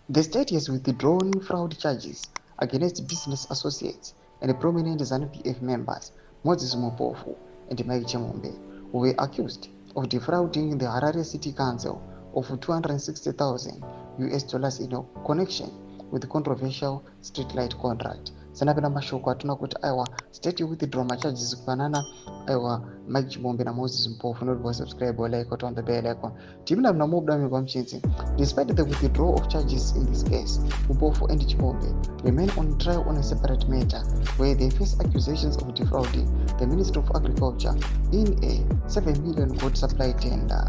The state has withdrawn fraud charges against business associates and prominent ZANU-PF members Moses Mpofu and Chimombe, who were accused of defrauding the Harare City Council of $260,000 in connection with the controversial streetlight contract. Sanapenda mashoko atuna kuti aiwa state withdraw macharges kufanana aiwa Mike Chimombe na Moses Mpofu not subscribe or like on the bell icon. Timina mnamubda kwa mchinzi. Despite the withdrawal of charges in this case, Mpofu and Chimombe remain on trial on a separate matter where they face accusations of defrauding the Ministry of Agriculture in a 7 million goat supply tender.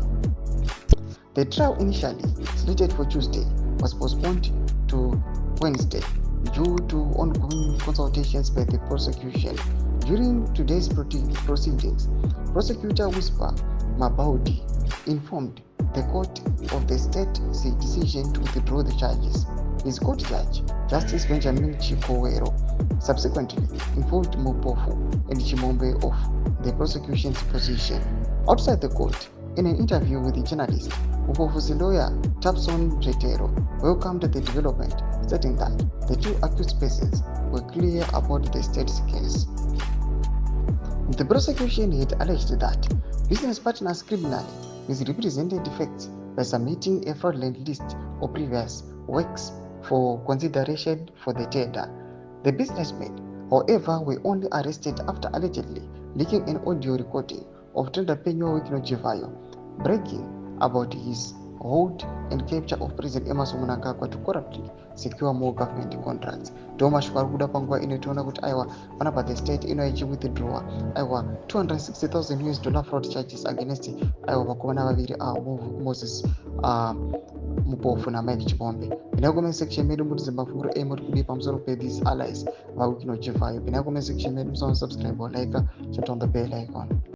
The trial, initially slated for Tuesday, was postponed to Wednesday due to ongoing consultations by the prosecution. During today's proceedings, Prosecutor Whisper Mabaudi informed the court of the state's decision to withdraw the charges. His court judge, Justice Benjamin Chikowero, subsequently informed Mpofu and Chimombe of the prosecution's position. Outside the court, in an interview with the journalist, Mpofu's lawyer, Tapson Bretero, welcomed the development, stating that the two accused persons were clear about the state's case. The prosecution had alleged that business partners criminally misrepresented facts by submitting a fraudulent list of previous works for consideration for the tender. The businessmen, however, were only arrested after allegedly leaking an audio recording of Entrepreneur Wikino bragging about his hold and capture of President mnangagwa to corruptly secure more government contracts. Doma shwaruda pangwa inetona kuti aiwa panapa the state inoichi withdraw aiwa $260,000 fraud charges against aiwa vakomana vaviri Moses Mpofu na Mike Chimombe. Pina comment section medu muti zimbafungura muri kudi pamusoro pe these allies va wikino chivayo. Pina comment section medu subscribe or like, turn on the bell icon.